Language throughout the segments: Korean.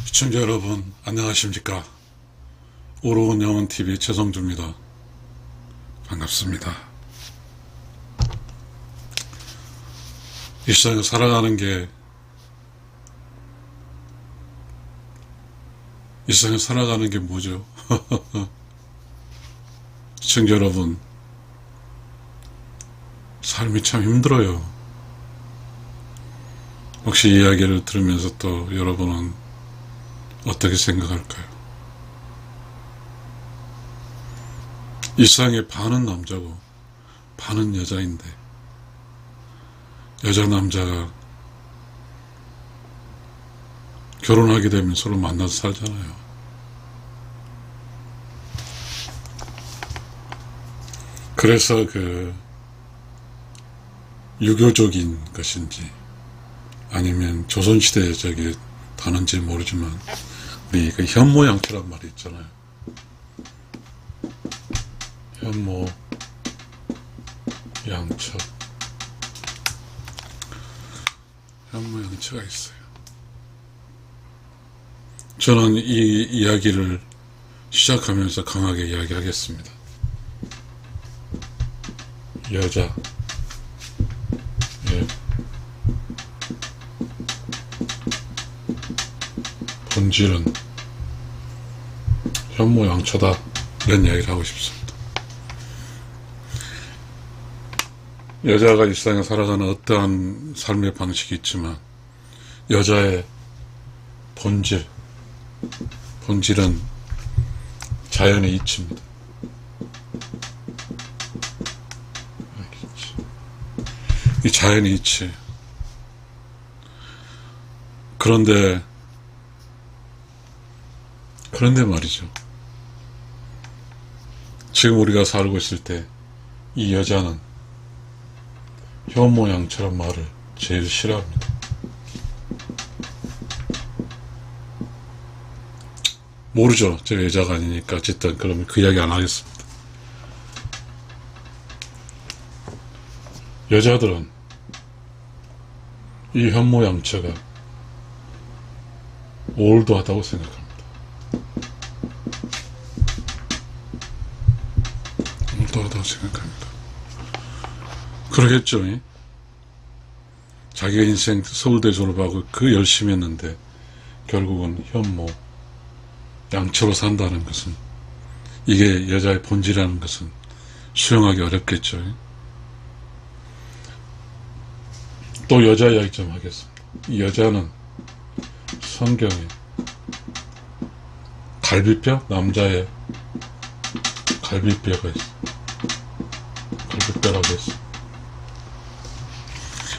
시청자 여러분 안녕하십니까. 오로운 영혼TV 최성주입니다. 반갑습니다. 이 세상을 살아가는 게 뭐죠? 시청자 여러분, 삶이 참 힘들어요. 혹시 이 이야기를 들으면서 또 여러분은 어떻게 생각할까요? 이 세상에 반은 남자고 반은 여자인데, 여자 남자가 결혼하게 되면 서로 만나서 살잖아요. 그래서 유교적인 것인지 아니면 조선시대의 저기 단어인지 모르지만 우리 현모양처란 말이 있잖아요. 현모양처가 있어요. 저는 이 이야기를 시작하면서 강하게 이야기하겠습니다. 여자, 본질은 현모양처다, 이런 이야기를 하고 싶습니다. 여자가 이 세상에 살아가는 어떠한 삶의 방식이 있지만 여자의 본질은 자연의 이치입니다. 이 자연의 이치. 그런데 말이죠. 지금 우리가 살고 있을 때 이 여자는 현모양처럼 말을 제일 싫어합니다. 모르죠. 제가 여자가 아니니까. 어쨌든 그러면 그 이야기 안 하겠습니다. 여자들은 이 현모양처가 올드하다고 생각합니다. 올드하다고 생각합니다. 그러겠죠. 자기가 인생 서울대 졸업하고 열심히 했는데 결국은 현모양처로 산다는 것은, 이게 여자의 본질이라는 것은 수용하기 어렵겠죠. 또 여자 이야기 좀 하겠습니다. 이 여자는 성경에 갈비뼈? 남자의 갈비뼈가 있어. 갈비뼈라고 했어.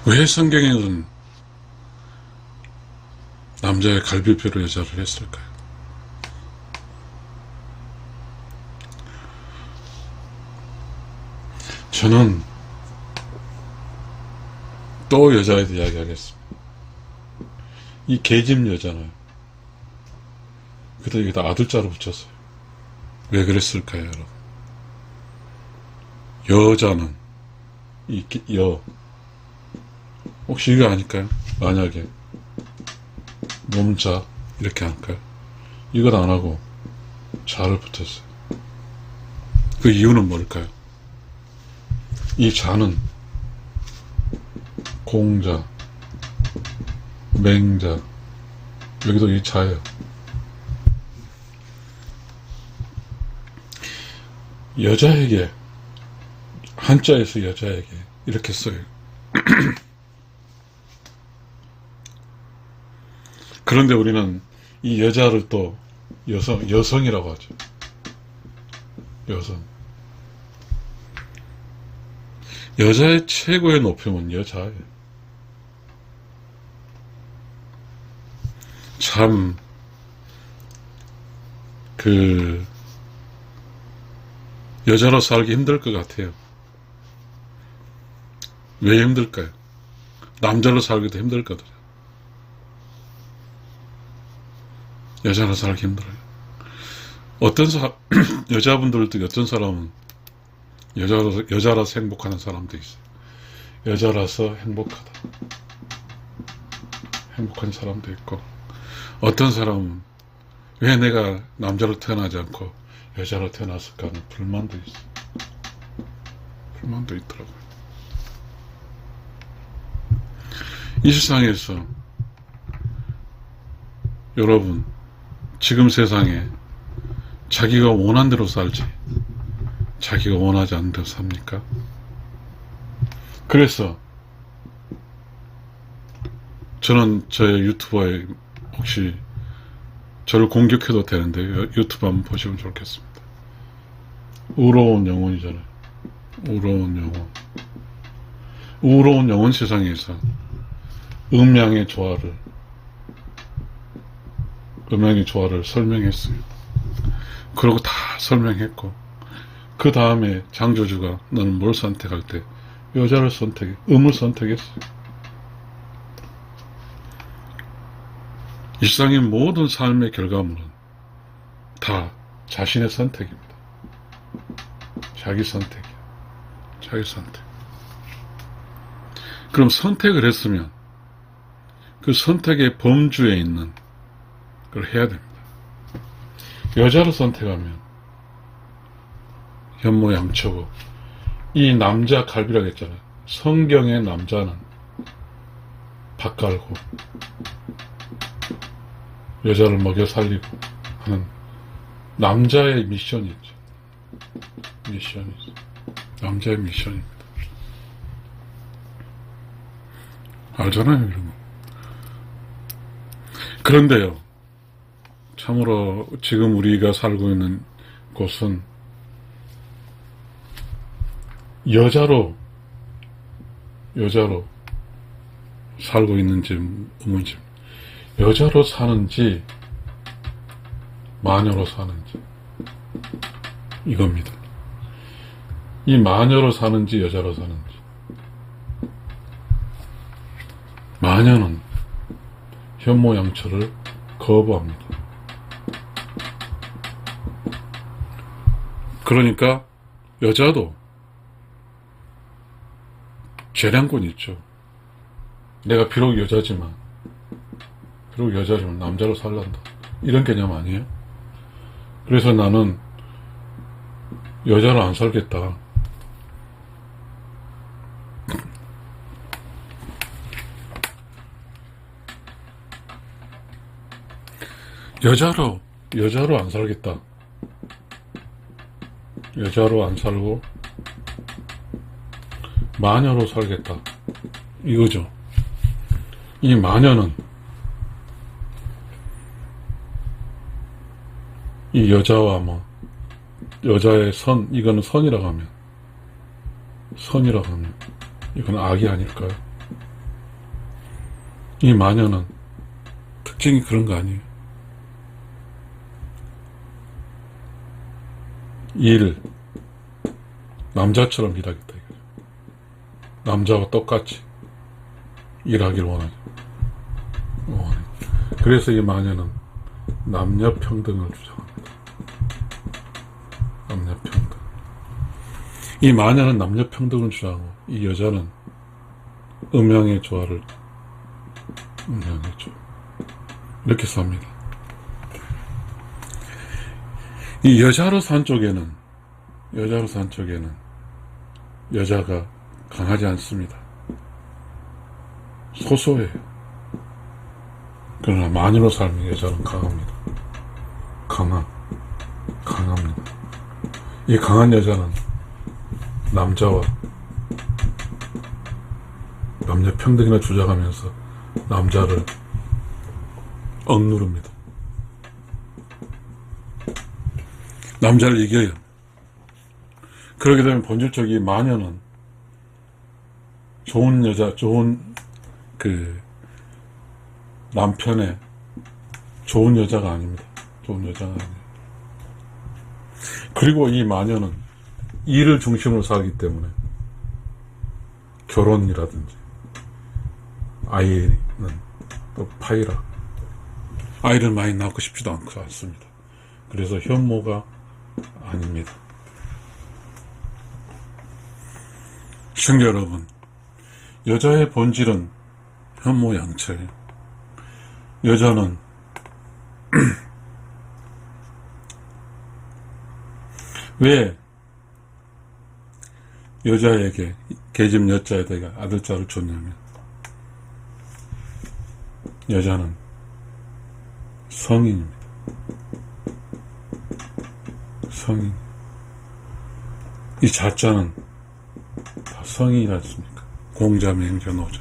왜 성경에는 남자의 갈비뼈로 여자를 했을까요? 저는 또 여자에 대해 이야기하겠습니다. 이 계집 여자는 그때 여기다 아들자로 붙였어요. 왜 그랬을까요, 여러분? 여자는 혹시 이거 아닐까요? 만약에 몸자 이렇게 할까요? 이건 안 하고 자를 붙였어요. 그 이유는 뭘까요? 이 자는 공자, 맹자, 여기도 이 자예요. 여자에게, 한자에서 여자에게 이렇게 써요. 그런데 우리는 이 여자를 또 여성이라고 하죠. 여성. 여자의 최고의 높임은 여자예요. 참, 여자로 살기 힘들 것 같아요. 왜 힘들까요? 남자로 살기도 힘들거든요. 여자로 살기 힘들어요. 여자분들도 어떤 사람은 여자라서 행복하는 사람도 있어요. 여자라서 행복한 사람도 있고, 어떤 사람은 왜 내가 남자로 태어나지 않고 여자로 태어났을까 하는 불만도 있어. 불만도 있더라고요. 이 세상에서 여러분, 지금 세상에 자기가 원한 대로 살지 자기가 원하지 않는 대로 삽니까? 그래서 저는 저의 유튜버에 혹시 저를 공격해도 되는데 유튜브 한번 보시면 좋겠습니다. 우러운 영혼이잖아요. 우러운 영혼. 우러운 영혼 세상에서 음양의 조화를 설명했어요. 그러고 다 설명했고 그 다음에 창조주가 너는 뭘 선택할 때 여자를 음을 선택했어요. 이 세상의 모든 삶의 결과물은 다 자신의 선택입니다. 자기 선택이야. 자기 선택. 그럼 선택을 했으면 그 선택의 범주에 있는 걸 해야 됩니다. 여자를 선택하면 현모양처고 이 남자 갈비라고 했잖아요. 성경의 남자는 밥 갈고 여자를 먹여 살리고 하는 남자의 미션이 있죠. 미션이죠. 남자의 미션입니다. 알잖아요, 이런 거. 그런데요, 참으로 지금 우리가 살고 있는 곳은 여자로 살고 있는지 없는지, 여자로 사는지 마녀로 사는지 이겁니다. 이 마녀로 사는지 여자로 사는지. 마녀는 현모양처를 거부합니다. 그러니까 여자도 재량권이 있죠. 내가 비록 여자지만 남자로 살란다. 이런 개념 아니에요? 그래서 나는 여자로 안 살겠다. 여자로 안 살겠다. 여자로 안 살고 마녀로 살겠다. 이거죠. 이 마녀는 이 여자와 여자의 이거는 선이라고 하면 이건 악이 아닐까요? 이 마녀는 특징이 그런 거 아니에요? 남자처럼 일하겠다 이거죠. 남자와 똑같이 일하기를 원하죠. 그래서 이 마녀는 남녀 평등을 주장합니다. 남녀 평등. 이 마녀는 남녀 평등을 주장하고 이 여자는 음양의 조화를 이렇게 삽니다. 이 여자로 산 쪽에는 여자가 강하지 않습니다. 소소해요. 그러나 마녀로 살면 여자는 강합니다. 강합니다. 이 강한 여자는 남자와 남녀 평등이나 주장하면서 남자를 억누릅니다. 남자를 이겨요. 그러게 되면 본질적인 마녀는 좋은 남편의 좋은 여자가 아닙니다. 그리고 이 마녀는 일을 중심으로 살기 때문에 결혼이라든지 아이는 또 파이라 아이를 많이 낳고 싶지도 않습니다. 그래서 현모가 아닙니다. 시청자 여러분, 여자의 본질은 현모양처예요. 여자는 왜 여자에게 계집 여자에다가 아들자를 줬냐면, 여자는 성인입니다. 성인. 이 자자는 다 성인이지 않습니까? 공자, 맹자, 노자.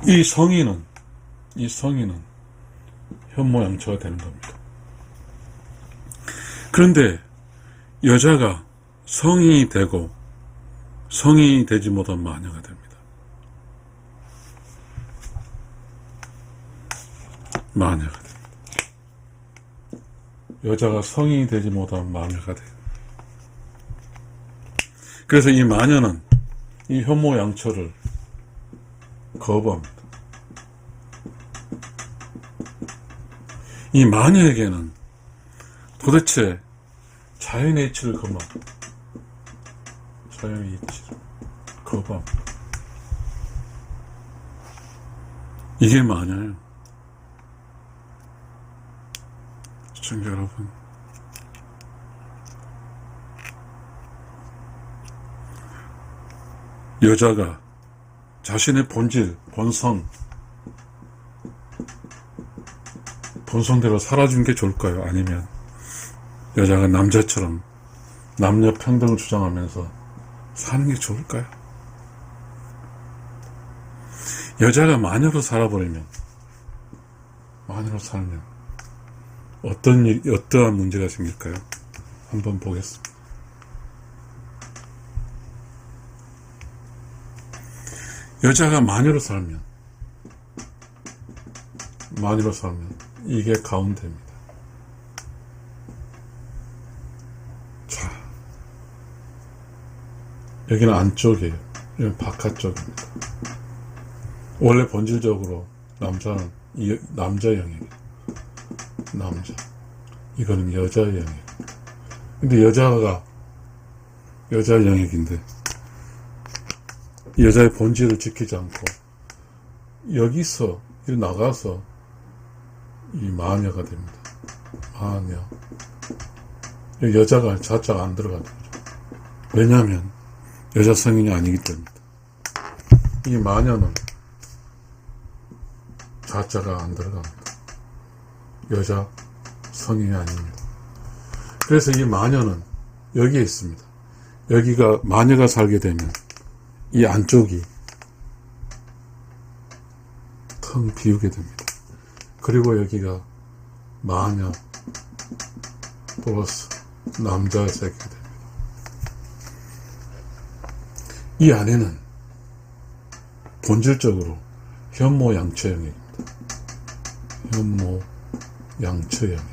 이 성인은 현모양처가 되는 겁니다. 그런데 여자가 성인이 되고 성인이 되지 못한 마녀가 됩니다. 마녀가 됩니다. 여자가 성인이 되지 못한 마녀가 돼요. 그래서 이 마녀는 이 현모양처를 거부합니다. 이 마녀에게는 도대체 자연의 이치를 거부합니다. 자연의 이치를 거부합니다. 이게 마녀예요. 시청자 여러분, 여자가 자신의 본질, 본성대로 살아주는 게 좋을까요? 아니면 여자가 남자처럼 남녀 평등을 주장하면서 사는 게 좋을까요? 여자가 마녀로 살면 어떠한 문제가 생길까요? 한번 보겠습니다. 여자가 마녀로 살면 이게 가운데입니다. 자, 여기는 안쪽이에요. 여기는 바깥쪽입니다. 원래 본질적으로 남자는 남자 영역이에요. 이거는 여자 영역. 근데 여자가 여자 영역인데 여자의 본질을 지키지 않고 여기서 나가서 이 마녀가 됩니다. 마녀. 여자가 자자가 안 들어가는 거죠. 왜냐하면 여자 성인이 아니기 때문에. 이 마녀는 자자가 안 들어갑니다. 여자 성인이 아닙니다. 그래서 이 마녀는 여기에 있습니다. 여기가 마녀가 살게 되면 이 안쪽이 텅 비우게 됩니다. 그리고 여기가 마녀 플러스 남자의 세계가 됩니다. 이 안에는 본질적으로 현모양처 영역입니다. 현모양처 영역.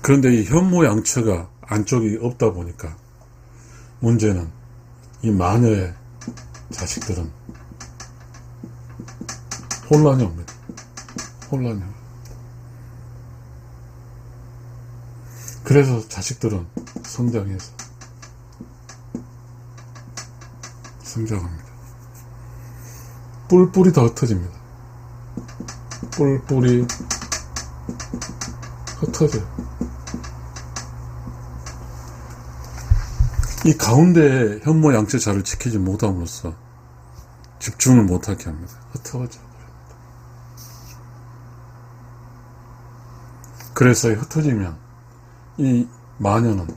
그런데 이 현모양처가 안쪽이 없다 보니까 문제는 이 마녀의 자식들은 혼란이 옵니다. 그래서 자식들은 성장합니다. 뿔뿔이 다 흩어집니다. 뿔뿔이 흩어져요. 이 가운데에 현모양처 자를 지키지 못함으로써 집중을 못하게 합니다. 흩어져 버립니다. 그래서 흩어지면 이 마녀는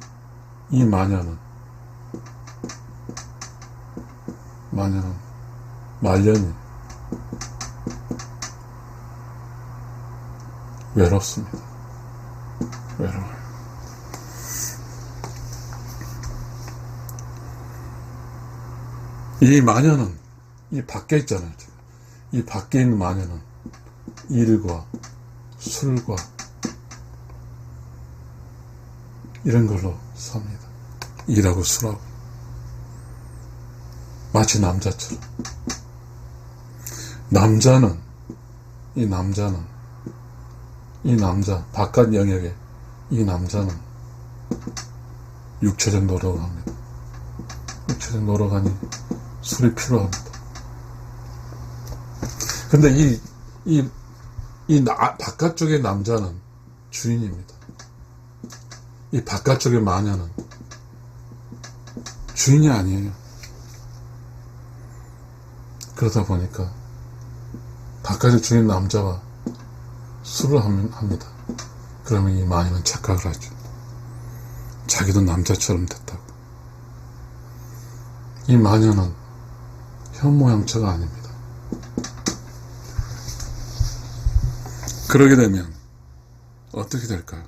말년이 외롭습니다. 외로워요. 이 마녀는 이 밖에 있잖아요. 이 밖에 있는 마녀는 일과 술과 이런 걸로 삽니다. 일하고 술하고 마치 남자처럼. 이 남자 바깥 영역에 이 남자는 육체적 노력을 합니다. 육체적 노력하니 술이 필요합니다. 근데 바깥쪽의 남자는 주인입니다. 이 바깥쪽의 마녀는 주인이 아니에요. 그러다 보니까 바깥의 주인 남자와 술을 합니다. 그러면 이 마녀는 착각을 하죠. 자기도 남자처럼 됐다고. 이 마녀는 현모양처가 아닙니다. 그러게 되면 어떻게 될까요?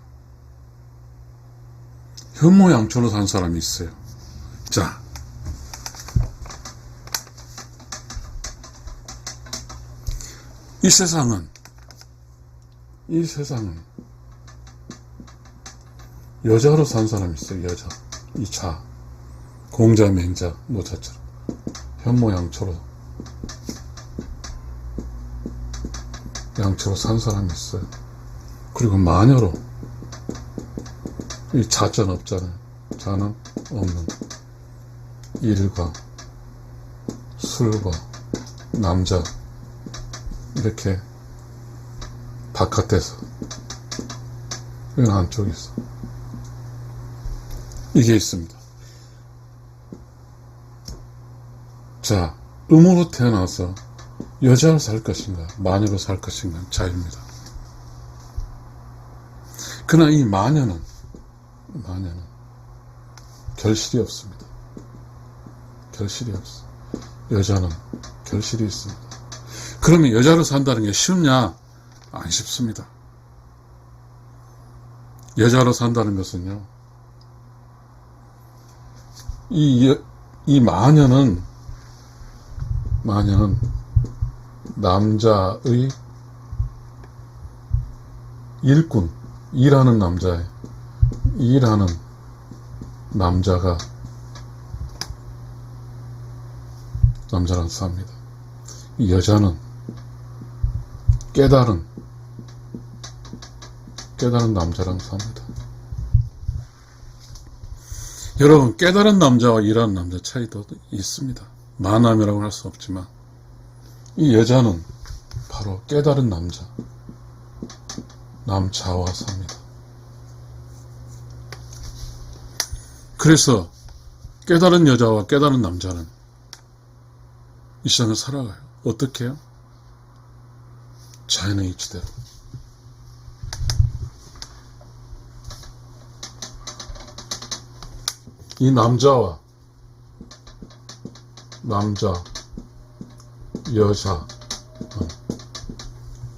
현모양처로 산 사람이 있어요. 자, 이 세상은 여자로 산 사람이 있어요. 여자. 이 자, 공자, 맹자, 모자처럼 현모양처로 산 사람이 있어요. 그리고 마녀로, 이 자자는 없잖아요. 자는 없는 일과 술과 남자, 이렇게 바깥에서, 이건 안쪽에서 이게 있습니다. 자, 음으로 태어나서 여자로 살 것인가 마녀로 살 것인가 자유입니다. 그러나 이 마녀는 결실이 없습니다. 결실이 없어. 여자는 결실이 있습니다. 그러면 여자로 산다는 게 쉽냐? 안 쉽습니다. 여자로 산다는 것은요, 이 마녀는 남자의 일꾼, 일하는 남자가 남자랑 삽니다. 이 여자는 깨달은 남자랑 삽니다. 여러분, 깨달은 남자와 일하는 남자 차이도 있습니다. 만남이라고 할 수 없지만 이 여자는 바로 깨달은 남자와 삽니다. 그래서 깨달은 여자와 깨달은 남자는 이 세상을 살아가요. 어떻게 해요? 자연의 이치대로. 이 여자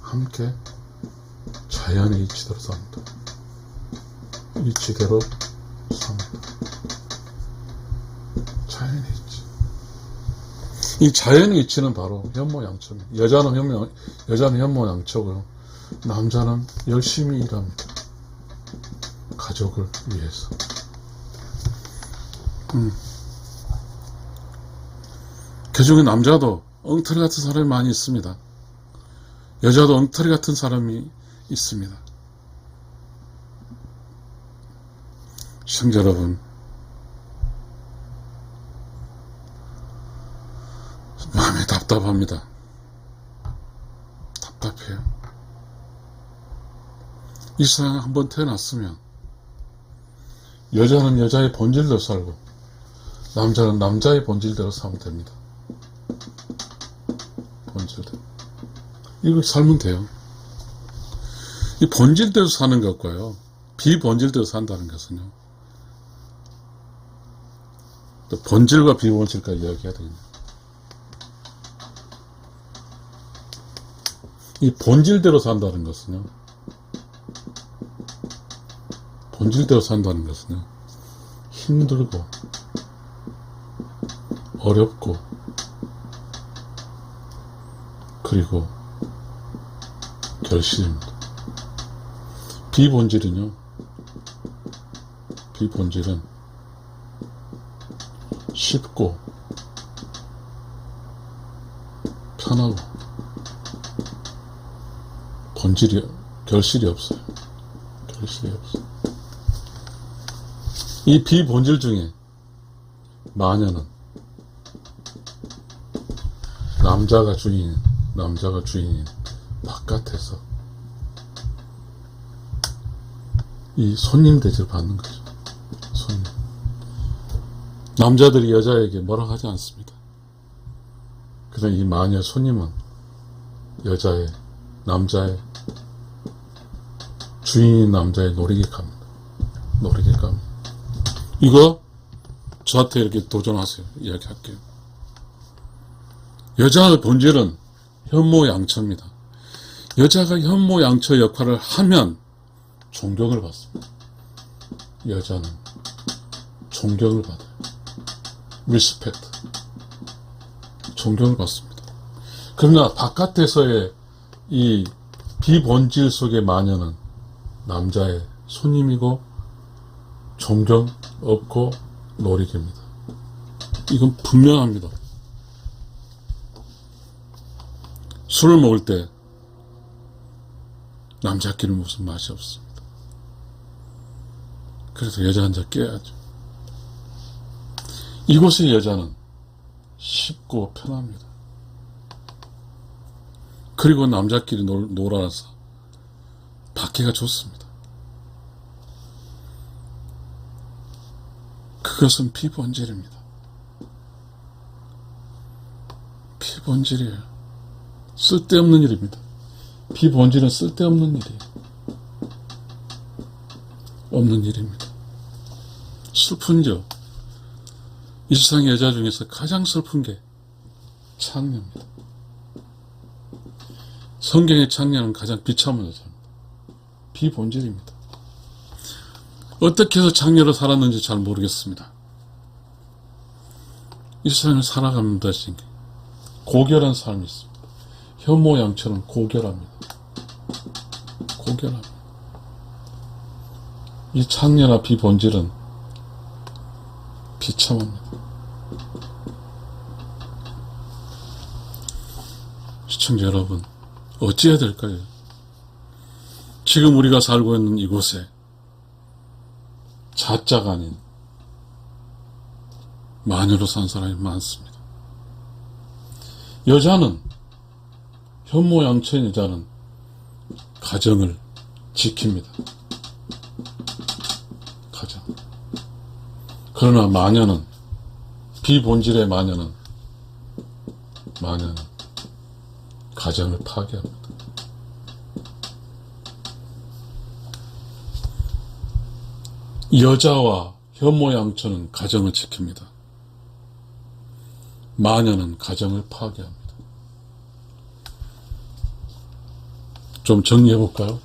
함께 자연의 이치대로 삽니다. 이치대로 삽니다. 자연의 이치. 이 자연의 이치는 바로 현모양처입니다. 여자는 현모양처고요. 남자는 열심히 일합니다. 가족을 위해서. 그중에 남자도 엉터리 같은 사람이 많이 있습니다. 여자도 엉터리 같은 사람이 있습니다. 시청자 여러분, 마음이 답답합니다. 답답해요. 이 세상에 한번 태어났으면 여자는 여자의 본질대로 살고 남자는 남자의 본질대로 살면 됩니다. 본질대로. 이거 살면 돼요. 이 본질대로 사는 것과요, 비본질대로 산다는 것은요, 또 본질과 비본질까지 이야기해야 되겠네요. 이 본질대로 산다는 것은요, 힘들고 어렵고 그리고 결실입니다. 비본질은 쉽고 편하고 결실이 없어요. 이 비본질 중에 마녀는 남자가 주인, 남자가 주인인 바깥에서 이 손님 대접을 받는 거죠. 손님. 남자들이 여자에게 뭐라 하지 않습니다. 그러나 이 마녀 손님은 여자의, 남자의, 주인인 남자의 놀이기 갑니다. 놀이기 갑니다. 이거 저한테 이렇게 도전하세요. 이야기할게요. 여자의 본질은 현모양처입니다. 여자가 현모양처 역할을 하면 존경을 받습니다. 여자는 존경을 받아요. 리스펙트. 존경을 받습니다. 그러나 바깥에서의 이 비본질 속의 마녀는 남자의 손님이고 존경 없고 놀이개입니다. 이건 분명합니다. 술을 먹을 때 남자끼리 무슨 맛이 없습니다. 그래서 여자 한 잔 깨야죠. 이곳의 여자는 쉽고 편합니다. 그리고 남자끼리 놀아서 받기가 좋습니다. 그것은 비본질입니다. 비본질이에요. 쓸데없는 일입니다. 비본질은 쓸데없는 일이에요. 없는 일입니다. 슬픈죠. 이 세상의 여자 중에서 가장 슬픈 게 창녀입니다. 성경의 창녀는 가장 비참한 여자입니다. 비본질입니다. 어떻게 해서 창녀로 살았는지 잘 모르겠습니다. 이 세상을 살아갑니다. 고결한 삶이 있습니다. 현모양처럼 고결합니다. 고결합니다. 이 창녀나 비본질은 비참합니다. 시청자 여러분, 어찌해야 될까요? 지금 우리가 살고 있는 이곳에 자자가 아닌 마녀로 산 사람이 많습니다. 여자는, 현모양처인 여자는 가정을 지킵니다. 가정. 그러나 마녀는, 비본질의 마녀는 가정을 파괴합니다. 여자와 현모양처는 가정을 지킵니다. 마녀는 가정을 파괴합니다. 좀 정리해볼까요?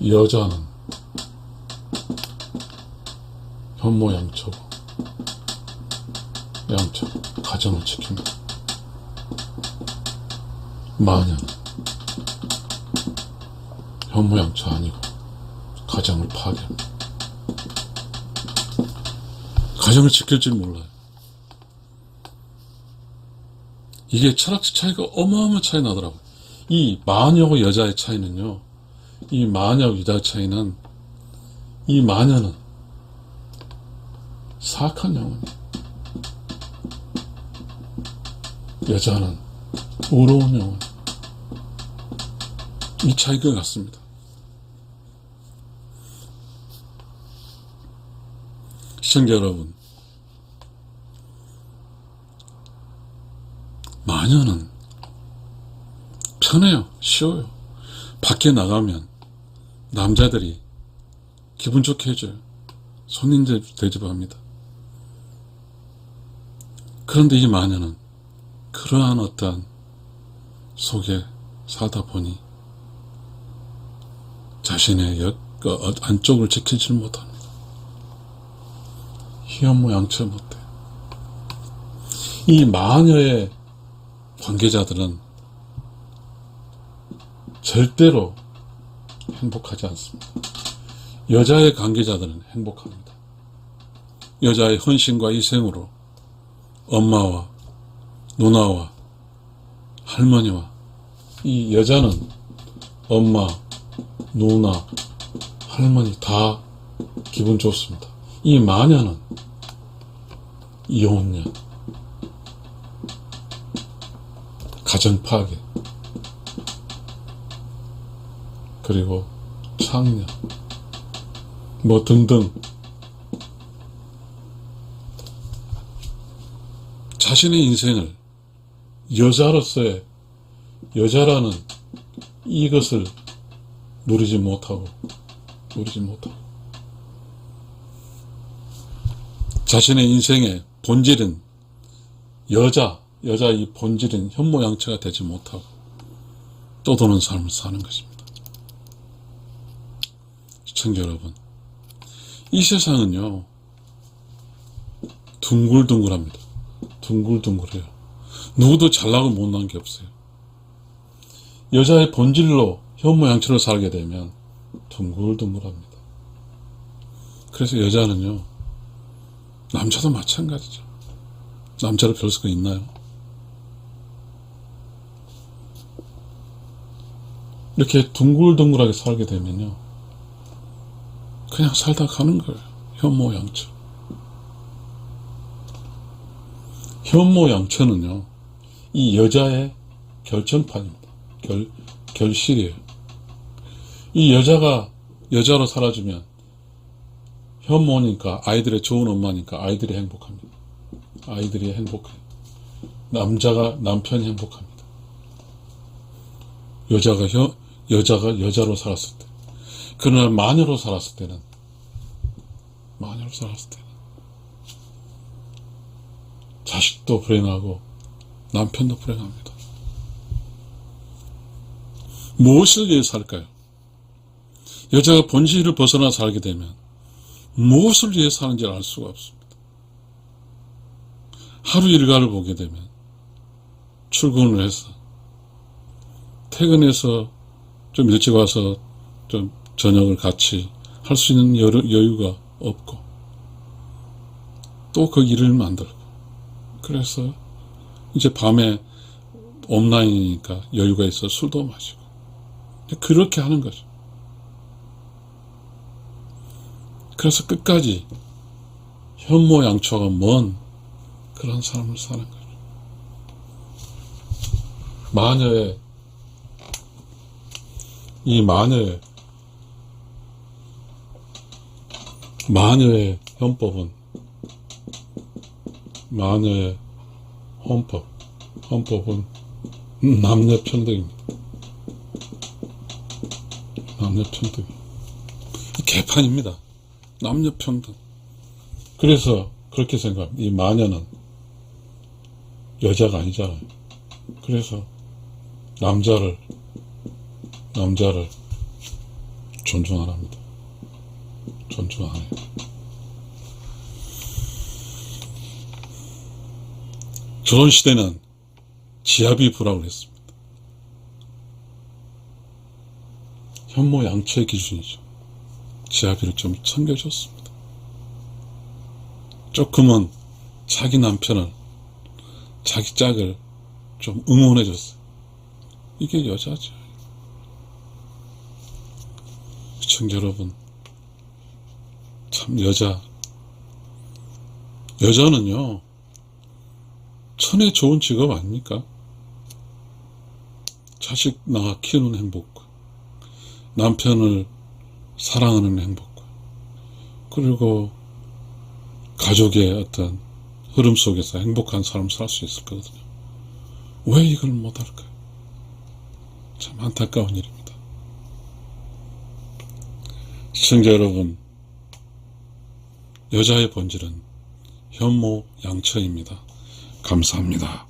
여자는 현모양처고 가정을 지킵니다. 마녀는 현모양처 아니고 가정을 파괴합니다. 가정을 지킬 줄 몰라요. 이게 철학적 차이가 어마어마한 차이 나더라고요. 이 마녀와 여자의 차이는요, 이 마녀와 여자의 차이는, 이 마녀는 사악한 영혼이에요. 여자는 의로운 영혼. 이 차이가 같습니다. 시청자 여러분, 마녀는 편해요. 쉬워요. 밖에 나가면 남자들이 기분 좋게 해줘요. 손님 대접합니다. 그런데 이 마녀는 그러한 어떠한 속에 살다 보니 자신의 안쪽을 지키지 못합니다. 현모양처 못해. 이 마녀의 관계자들은 절대로 행복하지 않습니다. 여자의 관계자들은 행복합니다. 여자의 헌신과 희생으로 엄마와 누나와 할머니와, 이 여자는 엄마, 누나, 할머니 다 기분 좋습니다. 이 마녀는 이혼녀, 가정파괴, 그리고 창녀, 뭐 등등 자신의 인생을 여자로서의 여자라는 이것을 누리지 못하고 자신의 인생의 본질은 여자의 본질은 현모양처가 되지 못하고 떠도는 삶을 사는 것입니다. 시청자 여러분, 이 세상은요 둥글둥글합니다. 둥글둥글해요. 누구도 잘나고 못난 게 없어요. 여자의 본질로 현모양처로 살게 되면 둥글둥글합니다. 그래서 여자는요, 남자도 마찬가지죠. 남자로 별 수가 있나요? 이렇게 둥글둥글하게 살게 되면요, 그냥 살다 가는 거예요. 현모양처. 현모양처는요, 이 여자의 결정판입니다. 결실이에요. 이 여자가 여자로 살아주면 현모니까, 아이들의 좋은 엄마니까 아이들이 행복합니다. 아이들이 행복해요. 남편이 행복합니다. 여자가 여자로 살았을 때. 그러나 마녀로 살았을 때는 자식도 불행하고 남편도 불행합니다. 무엇을 위해 살까요? 여자가 본질을 벗어나 살게 되면 무엇을 위해 사는지 알 수가 없습니다. 하루 일과를 보게 되면 출근을 해서 퇴근해서 좀 일찍 와서 좀 저녁을 같이 할 수 있는 여유가 없고 또 그 일을 만들고, 그래서 이제 밤에 온라인이니까 여유가 있어 술도 마시고 그렇게 하는 거죠. 그래서 끝까지 현모양처가 먼 그런 삶을 사는 거죠. 마녀의 헌법은, 마녀의 헌법은 남녀평등입니다. 남녀평등. 개판입니다. 남녀평등. 그래서 그렇게 생각합니다. 이 마녀는 여자가 아니잖아요. 그래서 남자를 존중 안 합니다. 존중 안 해요. 조선시대는 지압이 불황을 했습니다. 현모양처의 기준이죠. 지압이를 좀 챙겨줬습니다. 조금은 자기 남편을, 자기 짝을 좀 응원해줬어요. 이게 여자죠. 시청자 여러분, 참 여자는요 천에 좋은 직업 아닙니까? 자식 낳아 키우는 행복과 남편을 사랑하는 행복과 그리고 가족의 어떤 흐름 속에서 행복한 삶을 살 수 있을 거거든요. 왜 이걸 못할까요? 참 안타까운 일입니다. 시청자 여러분, 여자의 본질은 현모양처입니다. 감사합니다.